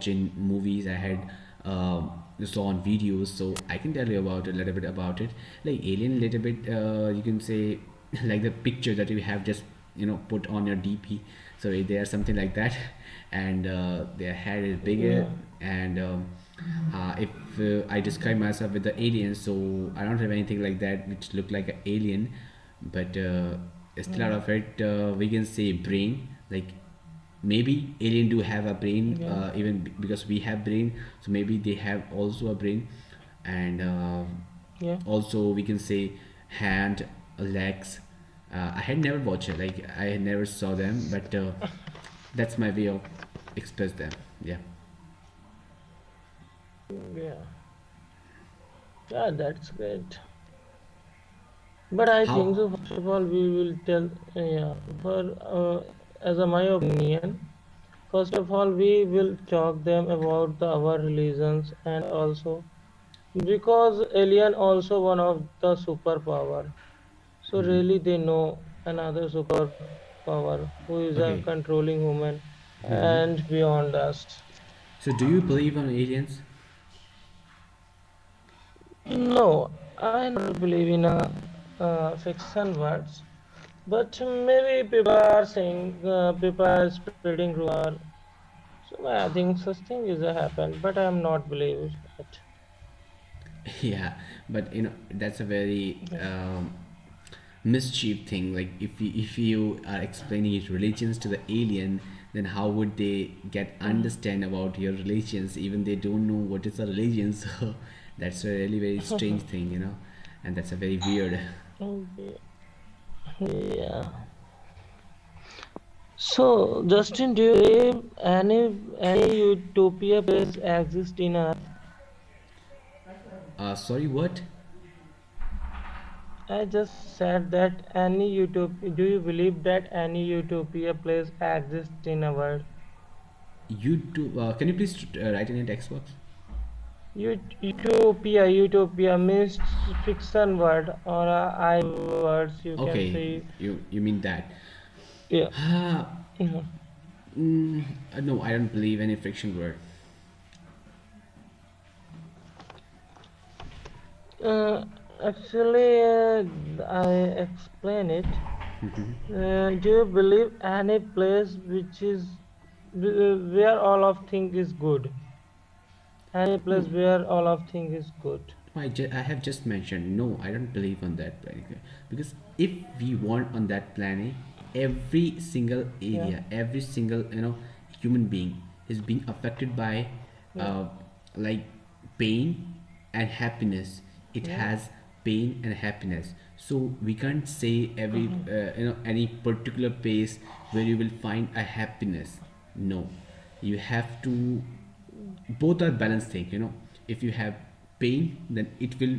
watched in movies. I had saw on videos, so I can tell you about a little bit about it. Like alien, little bit. You can say like the picture that you have just put on your DP. So they are something like that, and their head is bigger. Yeah. And if I describe myself with the alien, so I don't have anything like that which look like an alien, but instead Mm. of it, we can say brain. Like maybe alien do have a brain, Yeah. even because we have brain, so maybe they have also a brain. And Yeah. also we can say hand, legs. I had never watched it, like I had never saw them, but that's my way of express them. Yeah. Yeah. Yeah, that's great. But I think How? so. First of all, we will tell. Yeah. For as a my opinion, first of all, we will talk them about our religions and also because alien also one of the superpower. So really they know another superpower who is a Okay. controlling human and beyond us. So do you believe on aliens? No, I not believe in a fiction words, but maybe people are saying people are spreading rumor. So I think such thing is a happen, but I am not believe it. Yeah, but that's a very Yeah. mischief thing. Like if you are explaining your religions to the alien, then how would they get understand about your religions? Even they don't know what is a religion. So that's a really very strange thing, and that's a very weird. Okay. Yeah. So, Justin, do you believe any utopia place exist in Earth? Sorry, what? I just said that any utopia. Do you believe that any utopia place exists in a world? You do? Can you please write in your text box? Utopia means fiction word or I words. You can Okay, say. you mean that? Yeah. Uh, Mhm. no, I don't believe any fiction word. Uh, Actually, I explain it. Do you believe any place which is where all of thing is good? Any No, place where all of thing is good? I have just mentioned no, I don't believe on that planet. Because if we want on that planet, every single Yeah, area, every single human being is being affected by yeah, uh, like pain and happiness. It yeah. has pain and happiness, so we can't say every Mhm. any particular place where you will find a happiness. No, you have to, both are balanced thing. If you have pain, then it will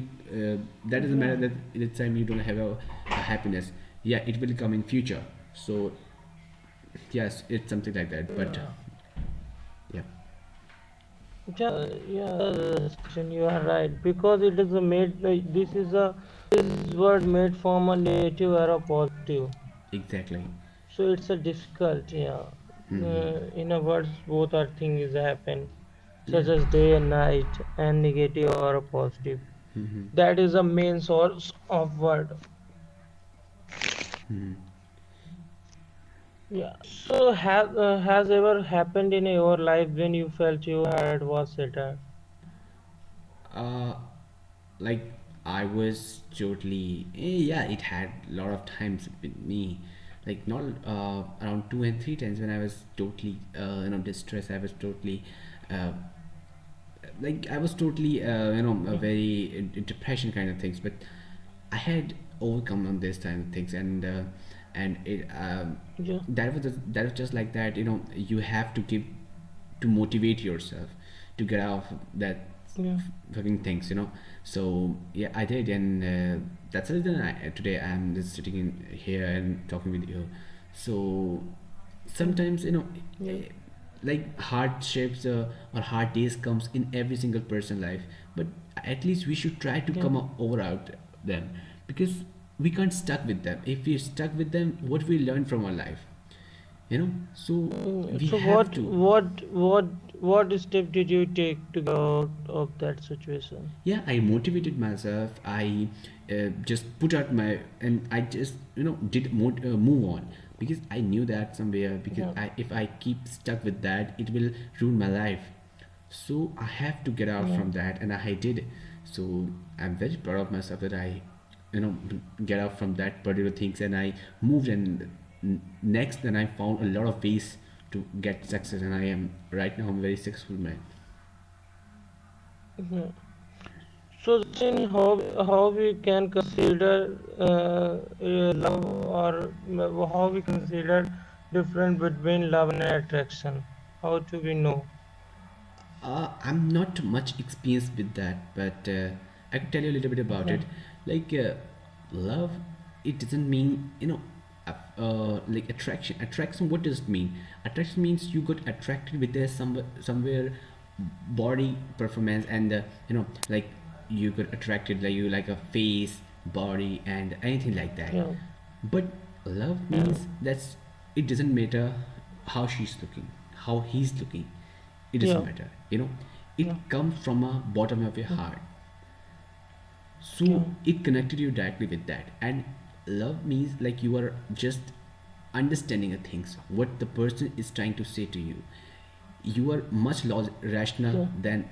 that doesn't matter Yeah, that at the time you don't have a happiness. Yeah, it will come in future. So yes, it's something like that, but yeah, yeah. yeah. Sachin, you are right because it is a made. This word made from a negative or a positive. Exactly. So it's a difficult. Yeah. In a words, both are things happen, Yeah. such as day and night, and negative or a positive. That is the main source of word. Yeah. So has ever happened in your life when you felt your heart was shattered? uh like I was totally, yeah, it had a lot of times with me. Like not around 2 and 3 times when I was totally distressed. I was totally uh, like I was totally a Mhm. very in depression kind of things, but I had overcome on this kind of things. And it Yeah. that was just like that. You have to give to motivate yourself to get out of that Yeah. fucking things. So yeah, I did. And that's the reason today I'm just sitting in here and talking with you. So Mm. sometimes Yeah. like hardships or hard days comes in every single person life, but at least we should try to Yeah. come over out them, because we can't stuck with them. If we're stuck with them, what we learn from our life? So we So have to. what step did you take to get out of that situation? Yeah, I motivated myself. I just put out my, and I just did move on, because I knew that somewhere, because Yeah, if I keep stuck with that, it will ruin my life. So I have to get out yeah, from that, and I did. So I'm very proud of myself that I get out from that particular things, and I moved. And next, then I found a lot of ways to get success, and I am right now, I'm a very successful man. yeah. So, in how we can consider love, or how we consider difference between love and attraction? How do we know? I'm not much experienced with that, but I can tell you a little bit about Yeah, it. Like love, it doesn't mean like attraction. Attraction, what does it mean? Attraction means you got attracted with their somewhere body performance, and like you got attracted, like you like a face, body, and anything like that. yeah, But love yeah, means that's, it doesn't matter how she's looking, how he's looking, it doesn't yeah, matter, yeah, it comes from a bottom of your yeah, heart. yeah, So it connected you directly with that. And love means like you are just understanding the things, what the person is trying to say to you. You are much rational yeah, than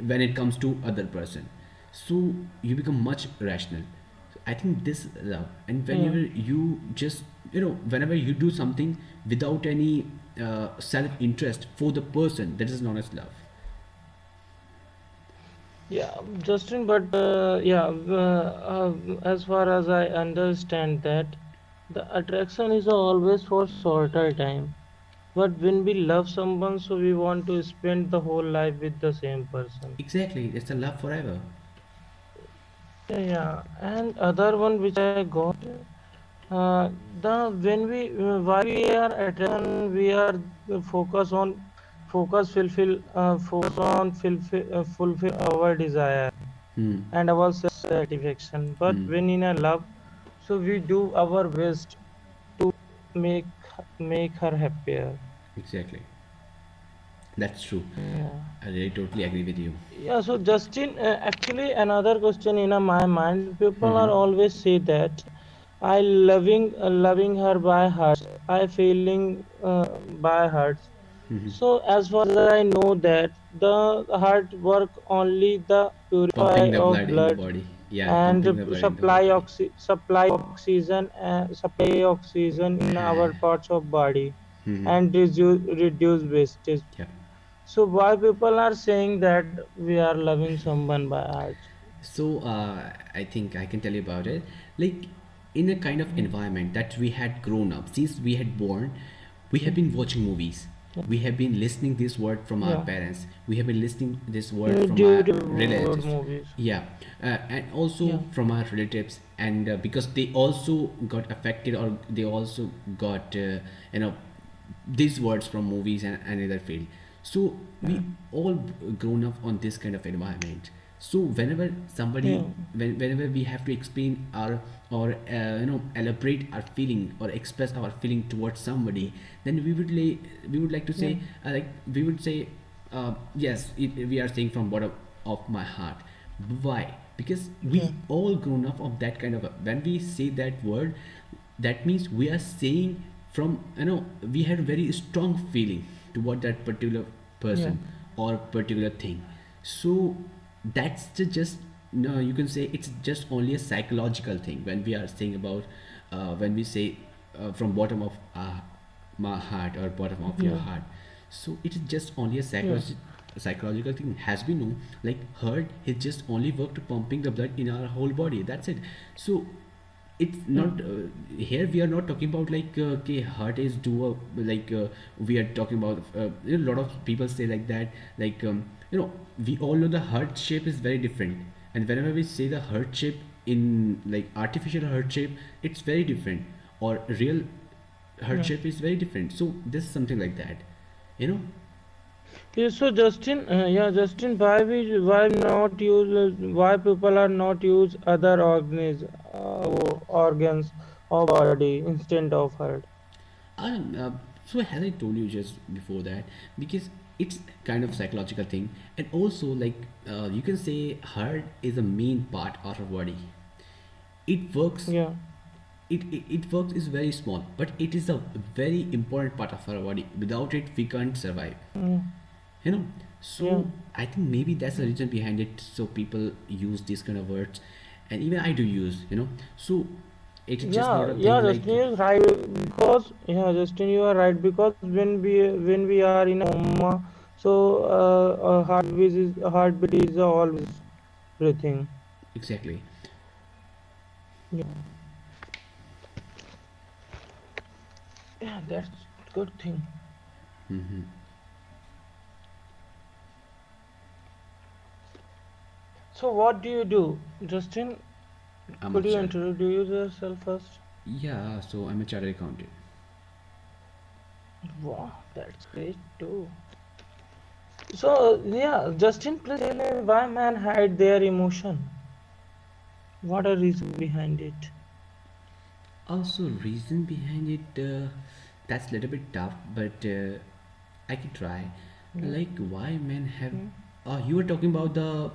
when it comes to other person. So you become much rational. So I think this love. And yeah. whenever you just whenever you do something without any self interest for the person, that is known as love. Yeah, Justin, but as far as I understand that, the attraction is always for shorter time. But when we love someone, so we want to spend the whole life with the same person. Exactly, it's a love forever. Yeah, yeah. And other one which I got, the when we why we are attraction, we are focus on focus on fulfill our desire Hmm. and our satisfaction. But Hmm. when in a love, so we do our best to make make her happier. Exactly. That's true. Yeah. I really totally agree with you. Yeah, so Justin, actually another question in my mind, people are Mm-hmm. always say that I loving her by heart, I feeling by hearts. Mm-hmm. So as far as I know that the heart work only the Pumping purify the of blood in the blood body. Yeah, and pumping the blood in the whole body. supply oxygen in our parts of body Mm-hmm. and reduce wastage. Yeah. So why people are saying that we are loving someone by heart? So I think I can tell you about it. Like in a kind of Yeah, environment that we had grown up, since we had born, we have yeah, been watching movies. We have been listening this word from our yeah. parents. We have been listening this word from our During relatives. movies. Yeah, and also Yeah, from our relatives, and because they also got affected, or they also got you know these words from movies and other field. So yeah, we all grown up on this kind of environment. So whenever yeah, whenever we have to explain our, or elaborate our feeling or express our feeling towards somebody, then we would like to yeah, say, like we would say, yes, we are saying from bottom of my heart. Why? Because yeah, we all grown up of that kind of when we say that word, that means we are saying from, we had a very strong feeling toward that particular yeah, person or particular thing. So that's just, no, you can say it's just only a psychological thing when we are saying about, when we say from bottom of my heart or bottom of your yeah, heart. So it is just only a yeah, psychological thing, has been known. Like heart is just only work to pumping the blood in our whole body, that's it. So it's yeah, not here we are not talking about like okay, heart is do a, like we are talking about a lot of people say like that, like we all know the heart shape is very different, and whenever we say the heart shape in like artificial heart shape, it's very different, or real heart yeah. shape is very different. So this is something like that, you know. Yeah, so Justin, Justin, why people are not use other organs of body instead of heart? So as I told you just before that, because It's kind of psychological thing. And also like you can say heart is a main part of our body. It works, Yeah. it works is very small, but it is a very important part of our body. Without it we can't survive, Mm, you know. yeah. So I think maybe that's the reason behind it, so people use these kind of words, and even I do use, you know. So it's just not Yeah, a yeah, thing like. Justin is right because yeah, Justin, you are right because when we are in a coma, so heartbeat is always breathing. Exactly. Yeah, yeah, that's good thing. So what do you do, Justin? I'm a Could you child. introduce yourself first? Yeah, so I'm a chartered accountant. Wow, that's great too. So yeah, Justin, please tell me why men hide their emotion. What are reason behind it? Also, reason behind it, that's a little bit tough, but I can try. Yeah. Like, why men have. Hmm. You were talking about the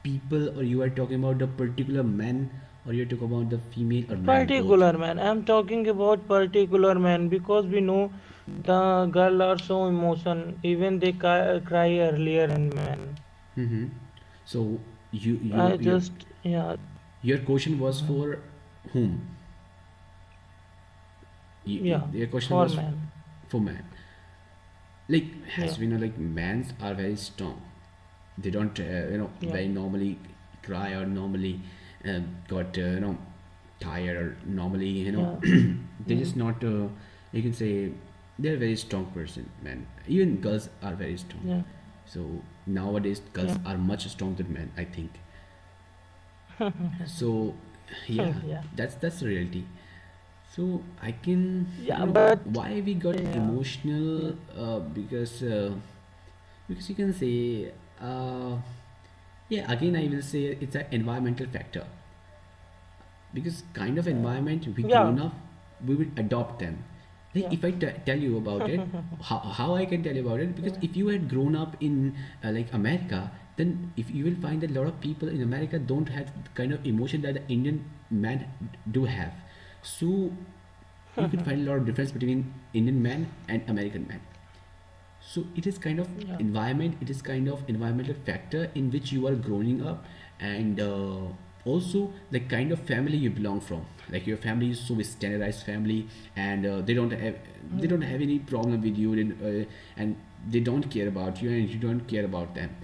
people, or you are talking about the particular men, or you're talking about the female or men both? Particular man. I'm talking about particular man because we know the girl are so emotion. Even they cry earlier in men. Mm-hmm. So, I just yeah. your question was Mhm. for whom? Yeah, Your question for was man. for man. Like, Yeah, as we know, like men's are very strong. They don't yeah, very normally cry, or normally got tired, or normally yeah, they mm, just not you can say they're a very strong person, man. Even girls are very strong. yeah, So nowadays girls yeah, are much stronger than men, I think. So yeah, yeah, that's the reality. So I can, yeah. But why we got yeah, emotional, yeah, because you can say, uh, yeah, again I will say it's an environmental factor, because kind of environment we yeah, grown up, we will adopt them. Like yeah, if I tell you about it, how I can tell you about it, because yeah, if you had grown up in like America, then if you will find that a lot of people in America don't have the kind of emotion that the Indian man do have. So you could find a lot of difference between Indian man and American man. So it is kind of yeah, environment, it is kind of environmental factor in which you are growing up, and also the kind of family you belong from. Like your family is so standardized family, and they yeah, don't have any problem with you, and they don't care about you, and you don't care about them,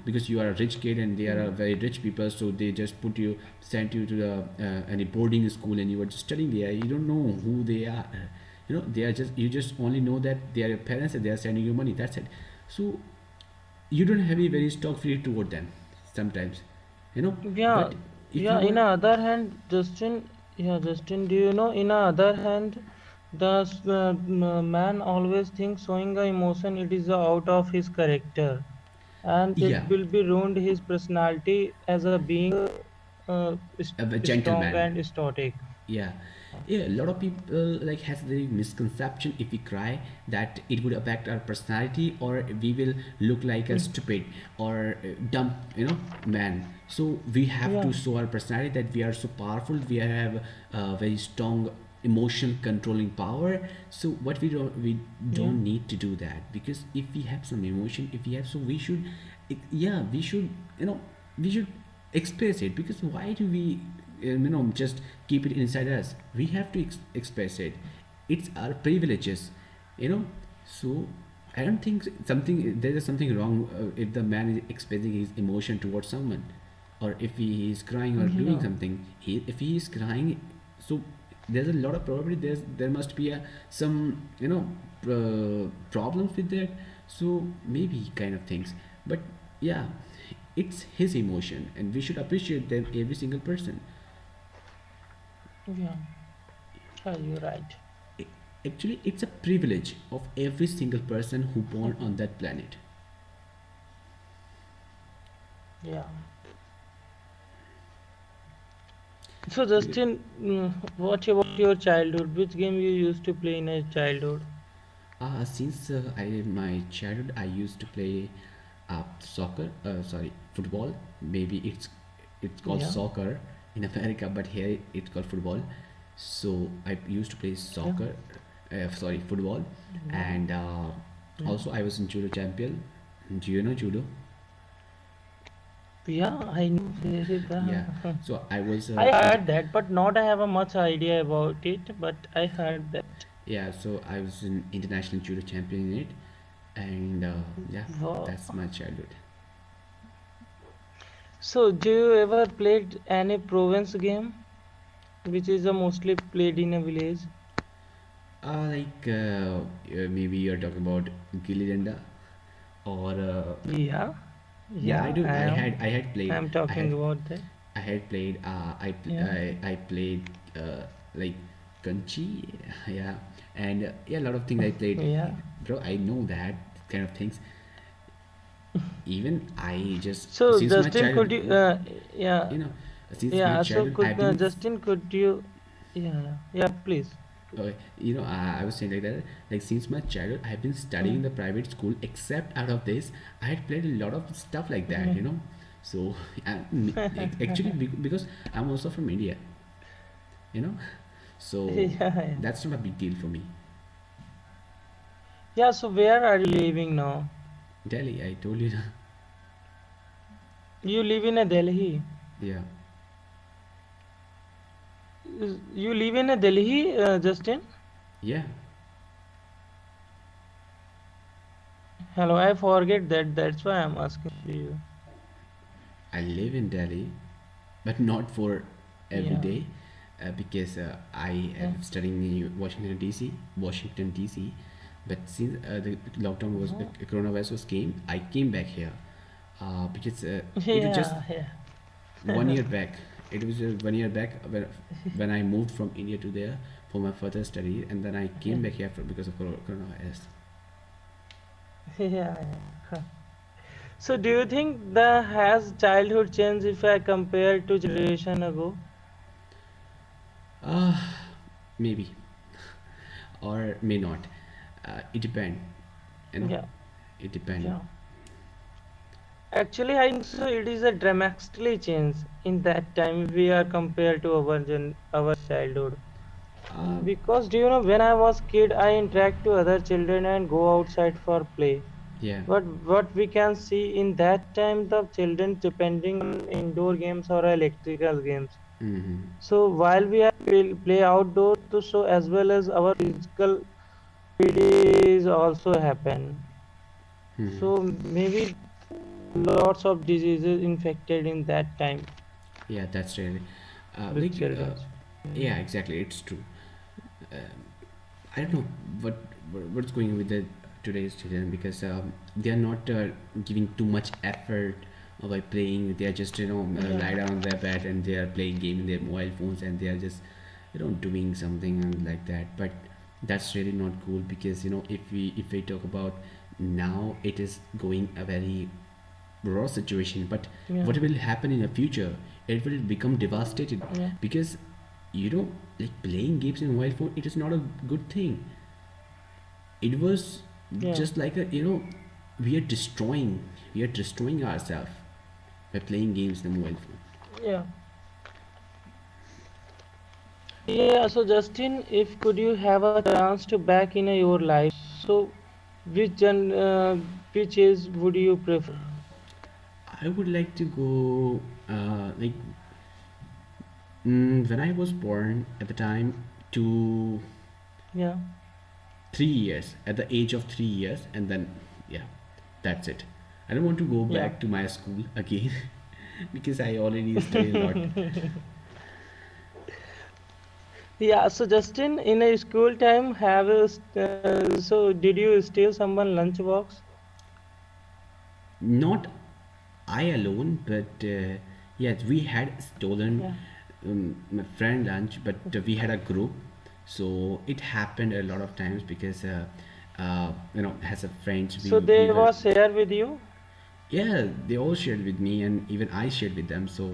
because you are a rich kid and they are a yeah, very rich people, so they just sent you to the any boarding school, and you were just studying there. You don't know who they are. They are just, you just only know that they are your parents and they are sending you money, that's it. So you don't have a very stock feeling toward them sometimes, yeah, but if yeah. you In are. the other hand, Justin, yeah, Justin, do you know? In the other hand, man always thinks showing a emotion it is out of his character, and it Yeah, will be ruined his personality as a being a strong gentleman. and stoic. Yeah, yeah, a lot of people like has the misconception, if we cry, that it would affect our personality, or we will look like a Mm, stupid or dumb, man. So we have yeah, to show our personality that we are so powerful, we have a very strong emotional controlling power. So what we don't yeah, need to do that, because if we have some emotion, if we have, so we should, yeah, we should, we should express it, because why do we just keep it inside us? We have to express it. It's our privileges, you know so I don't think something there is something wrong if the man is expressing his emotion towards someone, or if he is crying or doing yeah, something. If he is crying, so there's a lot of probability there must be some problems with that. So maybe kind of things, but yeah, it's his emotion, and we should appreciate them, every single person. yeah. You're right. I- Actually, it's a privilege of every single person who born on that planet. Yeah. So, Because Justin, what about your childhood? Which game you used to play in your childhood? Since my childhood, I used to play soccer. Sorry, football. Maybe it's called Yeah, soccer in America, but here it's called football. So I used to play yeah, soccer. Sorry, football, yeah, and yeah. also I was in judo champion. Do you know judo? Yeah, I know very Yeah. well. So I was I heard that, but not I have a much idea about it, but I heard that. yeah. So I was an international judo champion in it, and yeah, Wow. that's my childhood. So, do you ever played any province game, which is mostly played in a village? Maybe you're talking about Gilly Danda, or Yeah, yeah, I yeah, do. I am. I had I played. am I talking had about that. I had played. Yeah, I played like Kanchi, yeah, and yeah, a lot of things I played. yeah. Bro, I know that kind of things. Even I just So, since my Justin, could childhood, you? Yeah, you know, since my yeah. So, childhood, I've could been Justin, could you? Yeah, yeah, yeah. Please. I was saying like that. Like since my childhood, I've been studying in Mm, the private school. Except out of this, I had played a lot of stuff like that. mm. So actually, because I'm also from India. You know, Yeah, so yeah. that's not a big deal for me. Yeah. So, where are you living now? Delhi, I told you. You live in a Delhi. Yeah, You live in a Delhi, Justin? yeah. Hello, I forget that. That's why I'm asking to you. I live in Delhi, but not for every Yeah. day, because I Yeah. am studying in Washington D.C. Washington D.C. But since the lockdown was Oh. coronavirus came, I came back here because it was just Yeah, yeah. 1 year back. It was 1 year back when I moved from India to there for my further study, and then I Yeah. came back here because of coronavirus. Yeah, yeah. So, do you think the has childhood changed if I compare to generation ago? Uh, Maybe or may not. It depend. You know, Yeah, it depend. yeah. Actually, I think so. It is a dramatically change in that time we are compared to our childhood. Uh, Because do you know when I was kid, I interact to other children and go outside for play. yeah. But what we can see in that time, the children depending on indoor games or electrical games. Mm-hmm. So while we are play outdoor, so as well as our physical activities also happen. Mm-hmm. So maybe lots of diseases infected in that time Yeah, that's really with children. yeah, exactly. It's true. I don't know what's going on with the today's children because they are not giving too much effort by playing. They are just Yeah, lie down on their bed and they are playing game in their mobile phones and they are just doing something like that. But that's really not cool because if we talk about now, it is going a very raw situation, but yeah, what will happen in the future, it will become devastated yeah, because you know like playing games in mobile phone, it is not a good thing. It was yeah, just like we are destroying ourselves by playing games in the mobile phone. yeah. Yeah, so Justin, if could you have a chance to back in your life, so which age would you prefer? I would like to go when I was born at the time to Yeah, 3 years, at the age of 3 years, and then yeah, that's it. I don't want to go yeah. back to my school again because I already studied a lot. Yeah, so Justin, in a school time, so did you steal someone lunch box? Not I alone, but yes, we had stolen Yeah. my friend lunch, but we had a group, so it happened a lot of times because as a friends, So we they were was share with you? yeah, they all shared with me and even I shared with them. So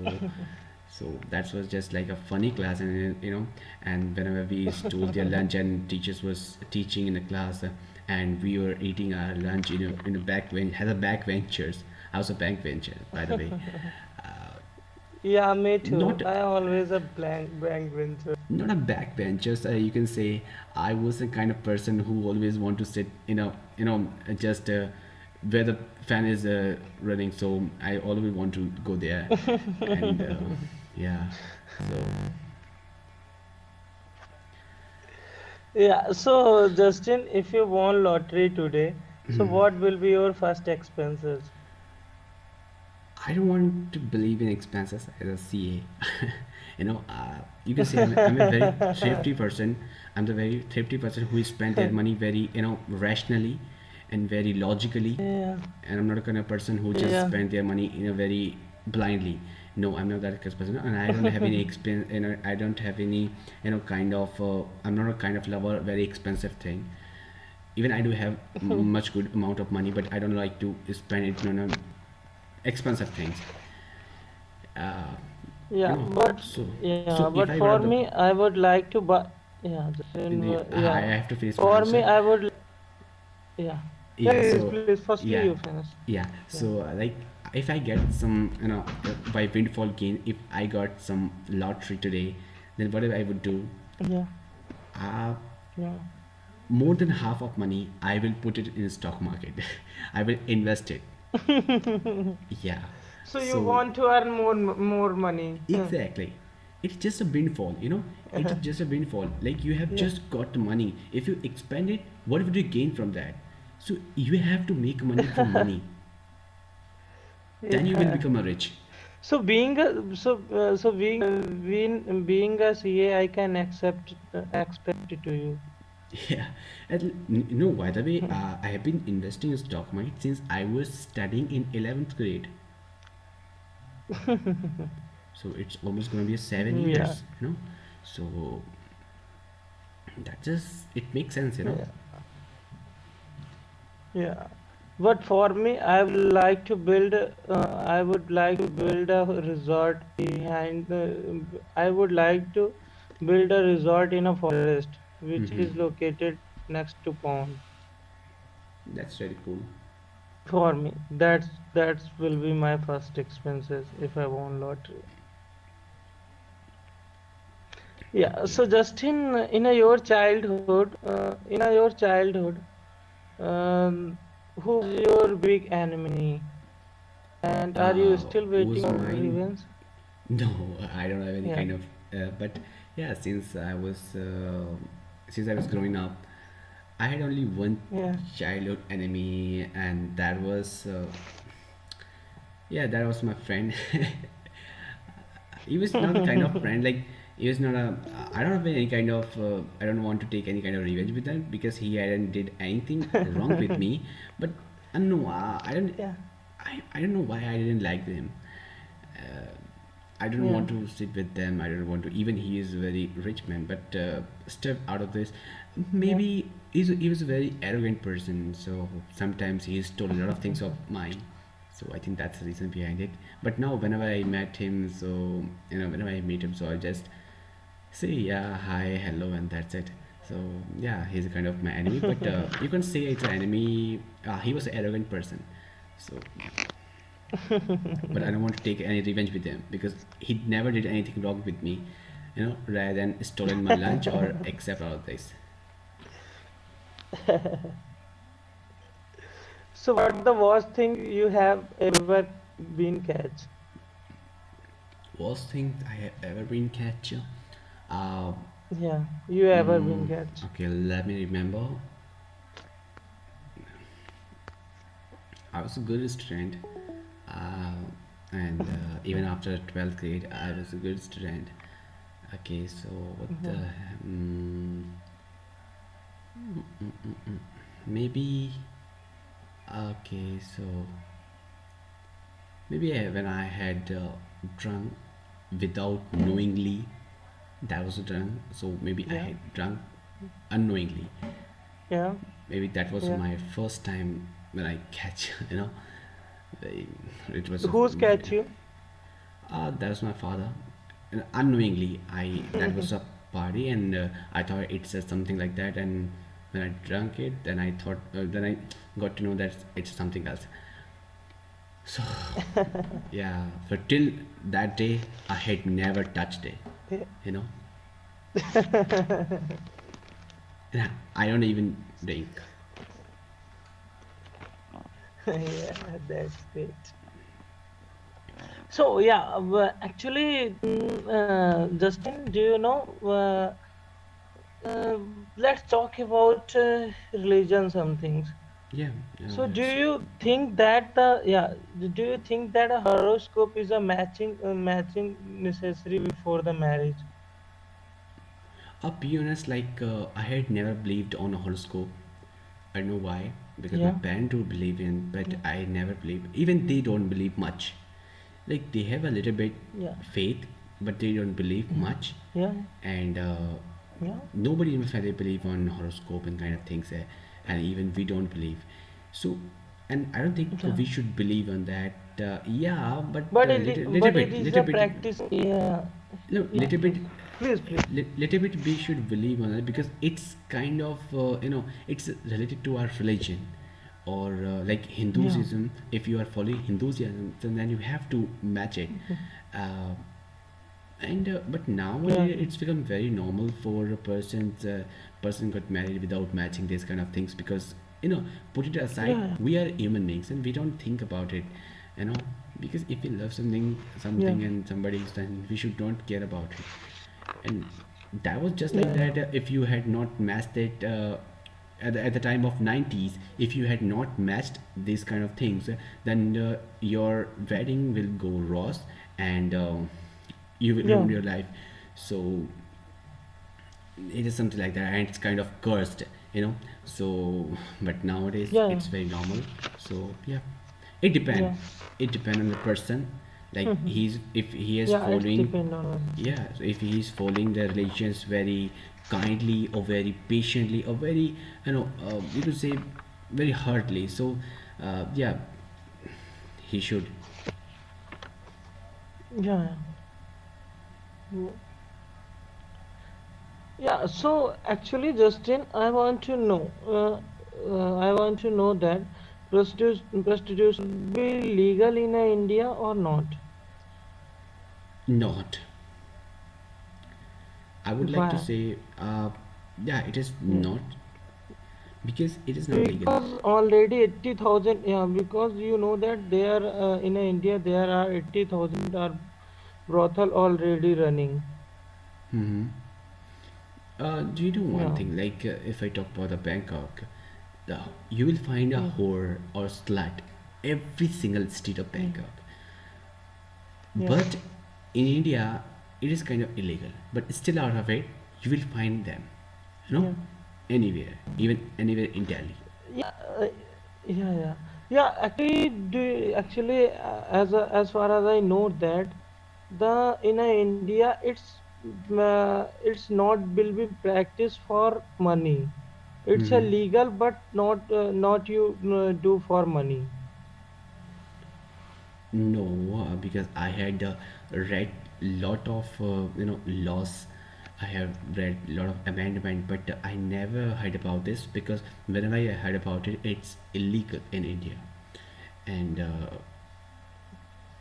that was just like a funny class, and and whenever we stole their lunch and teachers was teaching in the class, and we were eating our lunch in a back bench, had a back ventures. I was a back venture, by the way. Yeah, me too. Not I always a blank bank bencher. not a backbenchers. You can say I was the kind of person who always want to sit, just where the fan is running. So I always want to go there, and yeah. So Yeah, so Justin, if you won lottery today, so what will be your first expenses? I don't want to believe in expenses as a CA. You can say I'm a very thrifty person. I'm the very thrifty person who spend their money very, rationally and very logically. Yeah, And I'm not a kind of person who just yeah. spend their money, very blindly. No, I'm not that kind of person, and I don't have any expense. I don't have any, kind of. I'm not a kind of lover very expensive thing. Even I do have much good amount of money, but I don't like to spend it on expensive things. uh, you Yeah, know but so yeah, so if but I were for the me, I would like to buy. Yeah, I yeah. have to finish my For me, answer. I would. Yeah. Yeah, Yeah, please, so please. Firstly, yeah, you finish. yeah, Yeah. so like if I get some, by windfall gain, if I got some lottery today, then whatever I would do, Yeah. uh, Yeah. more than half of money I will put it in stock market. I will invest it. Yeah. So you So want to earn more money? exactly. It's just a windfall. It's just a windfall. Like you have Yeah. just got the money. If you expend it, what would you gain from that? So you have to make money from money. Then you will Yeah. become a rich. Being a CA, I can expect it to you. Yeah. And no, by the way, I have been investing in stock market since I was studying in 11th grade. So it's almost going to be a seven Yeah. years. So that just, it makes sense. Yeah. Yeah. But for me, I would like to build. I would like to build a resort behind the. I would like to build a resort in a forest, which is located next to pond. That's very cool. For me, that's will be my first expenses if I won lottery. Yeah. Okay. So Justin, in your childhood, who was your big enemy, and are you still waiting Was for mine? revenge? No, I don't have any Yeah. kind of. But yeah, since I was growing up, I had only one Yeah. childhood enemy, and that was yeah, that was my friend. He was not the kind of friend like he was not a. I don't have any kind of. I don't want to take any kind of revenge with him because he hadn't did anything wrong with me. But no, I don't. Yeah. I don't know why I didn't like them. Uh, I don't Yeah. want to sit with them. I don't want to. Even he is a very rich man, but step out of this. Yeah. Maybe he was a very arrogant person. So sometimes he stole a lot of things of mine. So I think that's the reason behind it. But now, whenever I met him, whenever I meet him, so I just say yeah, hi, hello, and that's it. So yeah, he's a kind of my enemy. But you can say it's an enemy. He was an arrogant person. So but I don't want to take any revenge with him because he never did anything wrong with me, rather than stolen my lunch or accept all of this. So what the worst thing you have ever been catch? Worst thing I have ever been catch. Uh, Yeah, you ever been catch? okay, let me remember. I was a good student, uh, and even after 12th grade, I was a good student. Okay, so what the Yeah. mm, maybe okay, so maybe when I had drunk without knowingly, that was a drunk. So maybe I Yeah. had drunk unknowingly. Yeah. Maybe that was Yeah. my first time when I catch. They- it was a, Who's catch you? that was my father. Unknowingly, that was a party, and I thought it said something like that, and When I drank it, then I thought, then I got to know that it's something else. So yeah, for till that day, I had never touched it. You know, and I don't even drink. Yeah, that's great. So yeah, actually, Justin, do you know? Uh, let's talk about religion, some things. Yeah, So, do it's you think that do you think that a horoscope is a matching necessary before the marriage? I'll be honest, like I had never believed on a horoscope. I don't know why, because my Yeah, parents do believe in, but yeah, I never believe. Even they don't believe much. Like they have a little bit yeah, faith, but they don't believe yeah, much. yeah, And yeah, nobody in my family believe on horoscope and kind of things, and even we don't believe. So, and I don't think yeah. we should believe on that. Yeah, but But it is little a bit. practice. Yeah, No, yeah. Please, please. little bit we should believe on it because it's kind of it's related to our religion, or like Yeah, Hinduism. If you are following Hinduism, then you have to match it. uh, and but yeah, nowadays it's become very normal for a person got married without matching these kind of things, because put it aside, yeah, we are human beings and we don't think about it, you know because if we love yeah, something and somebody, then we should not care about it. And that was just like yeah, that. If you had not matched it at the time of 90s, if you had not matched these kind of things, then your wedding will go wrong, and you will yeah, ruin your life. So it is something like that, and it's kind of cursed, so but nowadays yeah, it's very normal. So yeah, it depends. yeah, It depends on the person. Like he's if he is yeah. It's following, depend on. yeah, so if he's following the relations very kindly or very patiently or very, you could say, very hardly. So yeah, he should. Yeah, yeah. Yeah, so actually, Justin, I want to know that prostitution be legal in India or not? Not, I would like to Why? say, yeah, it is Yeah. not, because it is not legal. Because already 80,000, yeah, because you know that there in India there are 80,000 are brothel already running. Do you know one Yeah, thing? Like, if I talk about the Bangkok, you will find a yeah, whore or slut every single street of yeah, Bangkok. yeah, But in India, it is kind of illegal. But still, out of it, you will find them. You know, yeah. anywhere, even anywhere in Delhi. Yeah, yeah. Yeah, actually, as far as I know that the in India it's not will be practiced for money. It's a legal, but not you do for money. No, because I had read lot of laws. I have read lot of amendment, but I never heard about this, because whenever I heard about it, it's illegal in India, and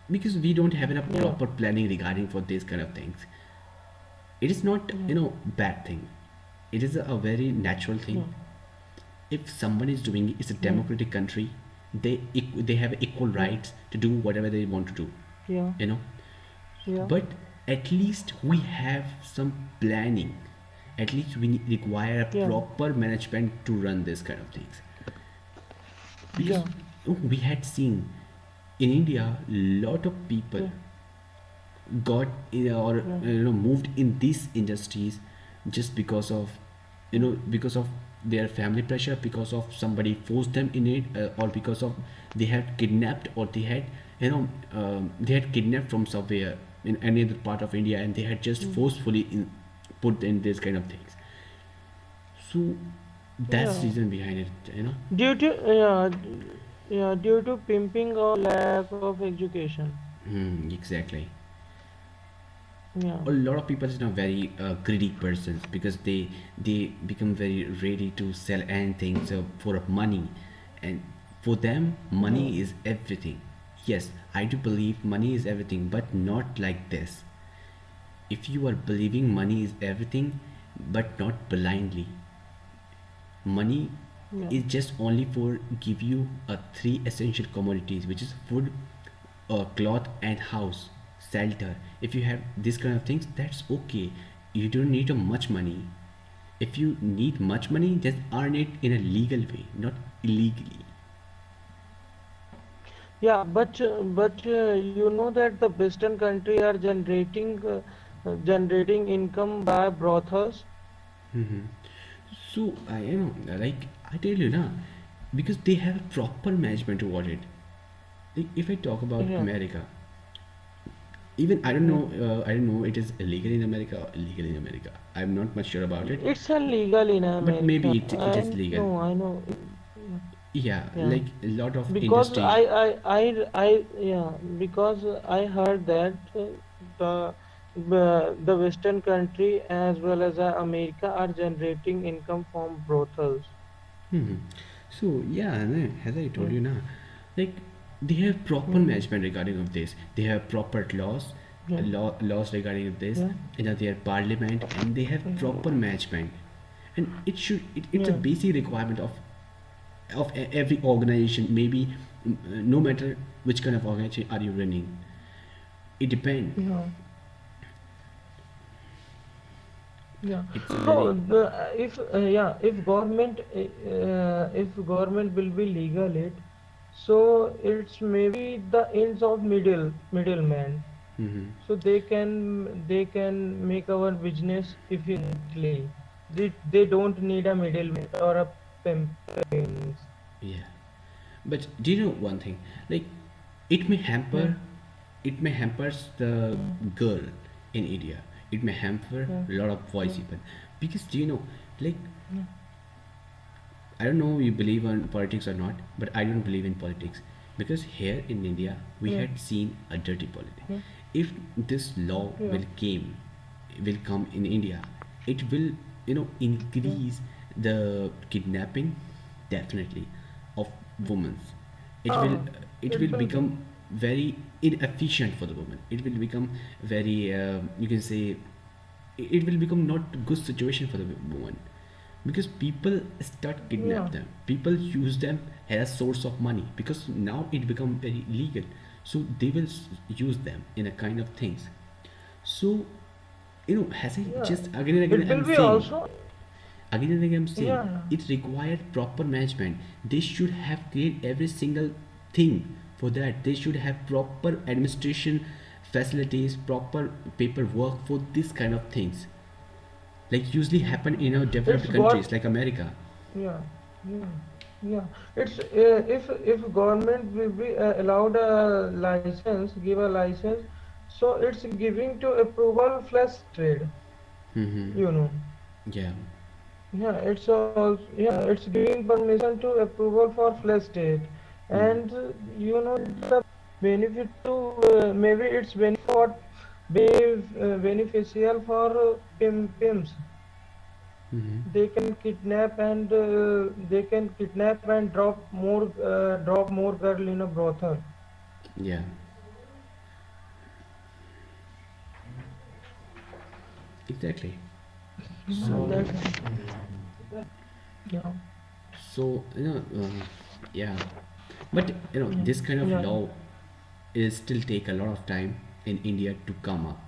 because we don't have enough Yeah, proper planning regarding for these kind of things. It is not yeah, bad thing. It is a very natural thing. yeah, If someone is doing it, it's a yeah, democratic country. They have equal yeah, rights to do whatever they want to do. yeah, You know, yeah, but at least we have some planning. At least we require a yeah, proper management to run this kind of things, because yeah, we had seen in India lot of people yeah, got or yeah, moved in these industries just because of because of their family pressure, because of somebody forced them in it, or because of they had kidnapped, or they had they had kidnapped from somewhere in any other part of India, and they had just yeah, forcefully put in this kind of things. So that's yeah. reason behind it. Due to due to pimping or lack of education. Exactly. yeah, a lot of people are now very greedy persons because they become very ready to sell anything so for money, and for them money yeah. is everything. Yes, I do believe money is everything, but not like this. If you are believing money is everything, but not blindly, money Yeah. is just only for give you three essential commodities, which is food, cloth and house, shelter. If you have this kind of things, that's okay. You don't need much money. If you need much money, just earn it in a legal way, not illegally. Yeah, but you know that the Western country are generating income by brothels. So I you know like I tell you now, because they have proper management toward it. Like if I talk about Yeah, America, even yeah. I don't know it is illegal in America or illegal in America. I'm not much sure about it, It's illegal in but America. maybe it I is legal. know, I know. Yeah, Yeah, yeah. like a lot of Because industry. yeah, because I heard that the Western country as well as America are generating income from brothels. Hmm. So yeah, no, as I told Yeah, you now, like they have proper mm-hmm. management regarding of this. They have proper laws, Yeah, laws regarding of this. yeah, You know, their parliament, and they have proper management. And it's a yeah, basic requirement of every organization. Maybe no matter which kind of organization are you running, it depends. yeah. Yeah. It's a very. So if government will be legal it, so it's maybe the ends of middleman. Mhm. So they can make our business efficiently. They don't need a middleman or a pimps. Yeah. But do you know one thing? Like, it may Yeah, hamper, it may hampers the yeah, girl in India. It may hamper yeah, a lot of boys yeah, even, because do you know, like, yeah, I don't know you believe in politics or not, but I don't believe in politics because here in India we yeah, had seen a dirty politics. yeah, If this law yeah, will come in India, it will yeah. increase the kidnapping definitely of women. It will Ah, it it will will be. become very inefficient for the woman. It will become very you can say it will become not good situation for the woman because people start Yeah, kidnap them, people use them as source of money because now it become very illegal, so they will use them in a kind of things. So as I yeah. just again and again It I'm will be saying, also. again and again I'm saying, Yeah, it required proper management. They should have created every single thing. For that they should have proper administration facilities, proper paperwork for this kind of things, like usually yeah. happen in our It's developed countries got. like America. Yeah, yeah, yeah. It's if government will be allowed a license, give a license, so it's giving to approval flash trade. Mm-hmm. You know. Yeah. Yeah, it's giving permission to approval for flash trade, Mm-hmm. and you know the benefit to maybe it's beneficial for pimps. Mm-hmm. They can kidnap and drop more girl in a brothel. Yeah, exactly. Yeah, So, yeah, so yeah, but yeah, this kind of yeah, law is still take a lot of time in India to come up,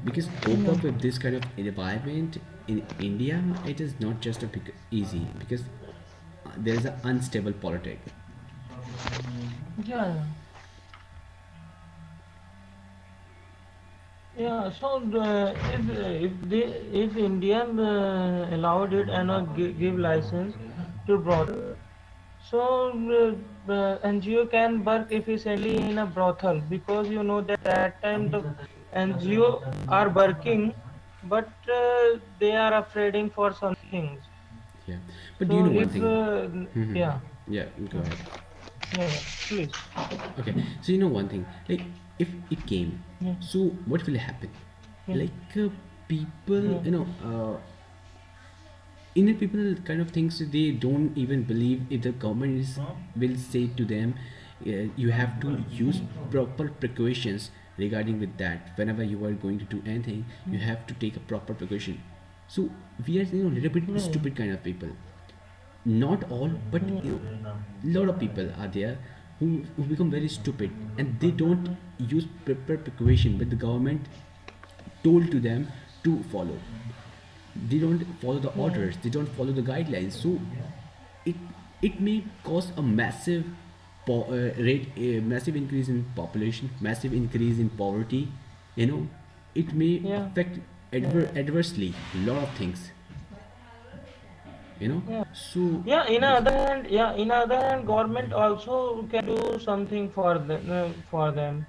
because cope yeah, up with this kind of environment in India, it is not just a big easy because there is an unstable politic. yeah, yeah. So if Indian allowed it and give license to brothel, so NGO can work efficiently in a brothel because you know that time the NGO are working, but they are afraid for some things. Yeah, but do you So know one if thing? yeah, Yeah, go yeah, ahead. yeah, yeah, please. Okay, so you know one thing, like if it came, yeah, so what will happen? yeah, Like people, yeah, Indian people kind of thinks they don't even believe if the government will say to them, you have to use proper precautions regarding with that. Whenever you are going to do anything, you have to take a proper precaution. So we are, little bit yeah, stupid kind of people. Not all, but yeah, lot of people are there who become very stupid, and they don't use proper precaution, but the government told to them to follow. They don't follow the yeah, orders, they don't follow the guidelines. So it it may cause a massive massive increase in population, massive increase in poverty. you know it may yeah, affect yeah, adversely a lot of things. yeah. So Yeah, this, in other hand, government also can do something for them.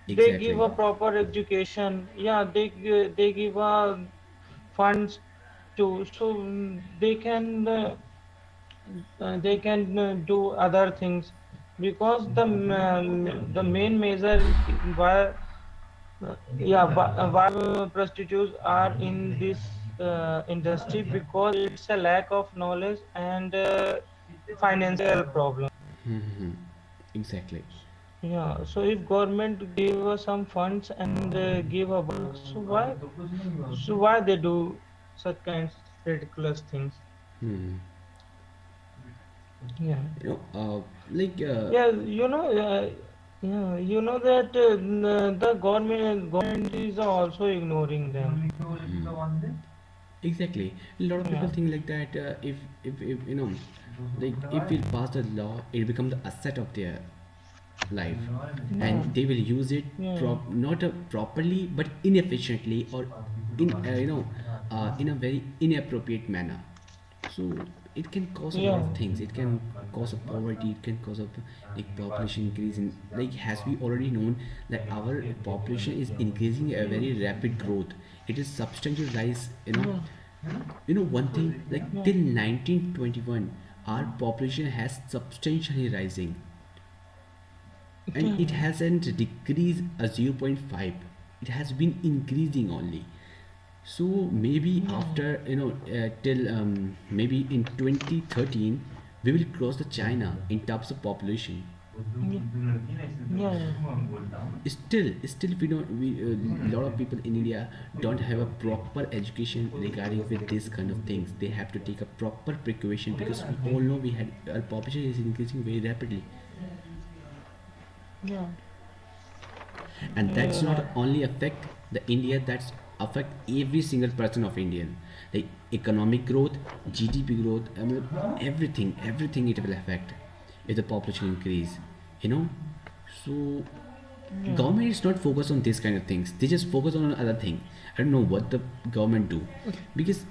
They give exactly. a proper education. Yeah, they give funds too, so they can do other things because the main measure why why prostitutes are in this industry because it's a lack of knowledge and financial problem. Exactly. Yeah, so if government give us some funds and give a work, so why they do such kinds of ridiculous things? Yeah, you know like yeah, you know that the government is also ignoring them. Exactly. A lot of people Yeah, think like that. If like if we pass the law, it becomes the asset of their life, yeah, and they will use it yeah, not properly, but inefficiently, or in a very inappropriate manner. So it can cause a lot yeah, of things. It can cause a poverty. It can cause a like population increase in, like, as we already known that our population is increasing at a very rapid growth. It is substantial rise. yeah, One thing, like yeah, till 1921, our population has substantially rising, and it yeah, hasn't decreased a zero point 0.5. It has been increasing only. So maybe yeah, after, till maybe in 2013, we will cross the China in terms of population. yeah, yeah, Still we don't, we lot of people in India don't have a proper education regarding with this kind of things. They have to take a proper precaution, because we all know we had our population is increasing very rapidly. yeah, And yeah, that's you're not right. only affect the India, that's affect every single person of Indian. Like economic growth, GDP growth, I mean, everything it will affect if the population increase, you know so Yeah, government is not focused on this kind of things. They just focus on other thing. I don't know what the government do, because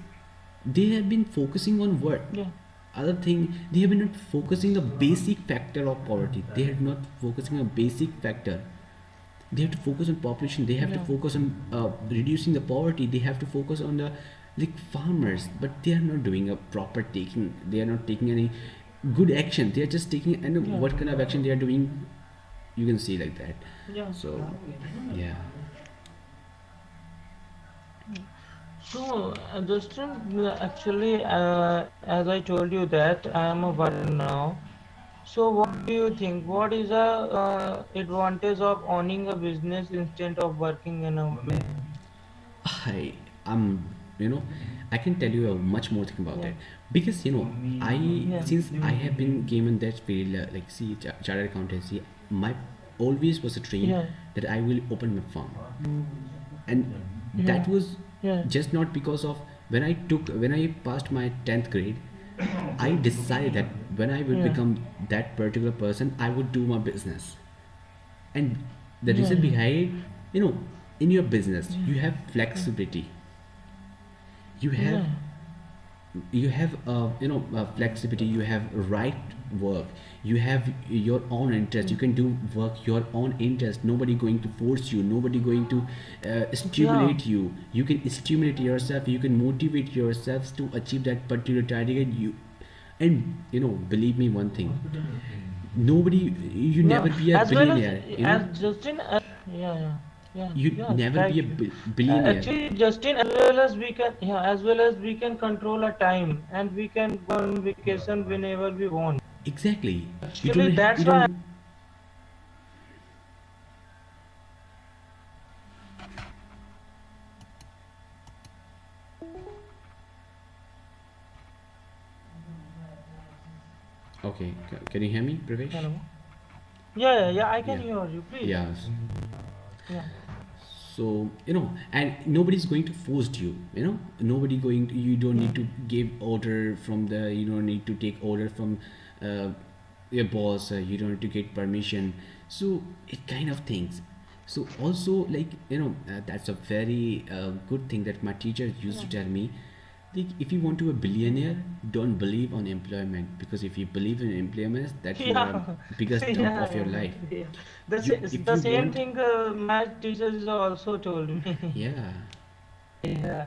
they have been focusing on what yeah, other thing. They have been not focusing a basic factor of poverty. They are not focusing a basic factor. They have to focus on population. They have to yeah, focus on reducing the poverty. They have to focus on the, like, farmers, but they are not doing a proper taking. They are not taking any good action. They are just taking, and yeah, what kind of action they are doing, you can see like that. yeah. So yeah. So, Justin, actually, as I told you that I am a worker now. So, what do you think? What is the advantage of owning a business instead of working in a way? I am, you know, I can tell you a much more thing about Yeah, that, because I yeah, since I have been came in that field, like, see, chartered accountancy, my always was a dream yeah, that I will open my firm. And yeah, that was yeah, just not because of, when I passed my 10th grade, I decided that when I would yeah, become that particular person, I would do my business. And the yeah, reason yeah, behind, in your business yeah, you have flexibility. you have yeah, you have flexibility. You have right work. You have your own interest. You can do work your own interest. Nobody going to force you. Nobody going to yeah, stimulate you. You can stimulate yourself. You can motivate yourselves to achieve that particular target. And believe me one thing, Nobody, you Yeah, never be a as well billionaire, you know. as Justin. Yeah, You yes, never be right. a billionaire. Actually, Justin, as well as we can, yeah, as well as we can control our time and we can go on vacation whenever we want. Exactly. You Actually, don't you that's why. don't Okay, can you hear me, Pravesh? Hello. Yeah. I can Yeah. hear you. Please. Yeah. Yeah. So, and nobody's going to force you, nobody going to, you don't need to give order from the, you don't need to take order from uh, your boss, you don't need to get permission. So it kind of things. So also, like, that's a very good thing that my teacher used Yeah. to tell me. Like, if you want to be a billionaire, don't believe on employment, because if you believe in employment, that you are a Yeah. biggest dump of your life. Yeah. If The you same want, thing my teachers also told me. yeah, Yeah.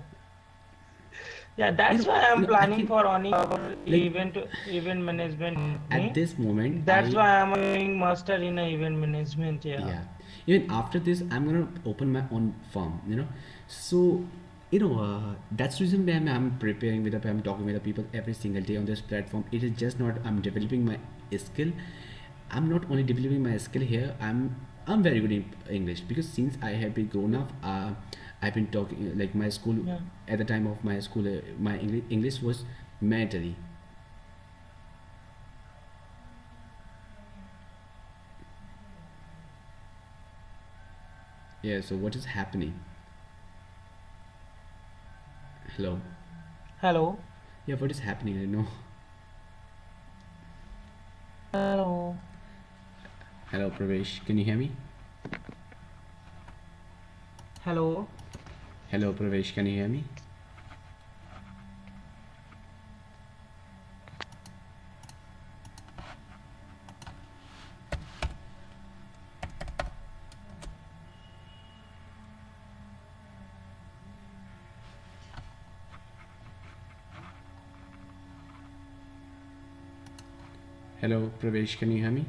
Yeah, that's why you I'm know, I planning can, for owning our like, event management at company. this moment, That's why I'm doing master in event management. Yeah. yeah, even after this, I'm gonna open my own firm, so, that's the reason why I'm preparing with I'm talking with the people every single day on this platform. It is just not I'm developing my skill. I'm not only developing my skill here, I'm very good in English, because since I have been grown up, I've been talking, like, my school, Yeah. at the time of my school, my English was mandatory. Yeah, so what is happening? Hello. Hello. Yeah, what is happening? I know. Hello. Hello, Pravesh, can you hear me? Hello. Hello, Pravesh, can you hear me? Hello, Pravesh, can you hear me?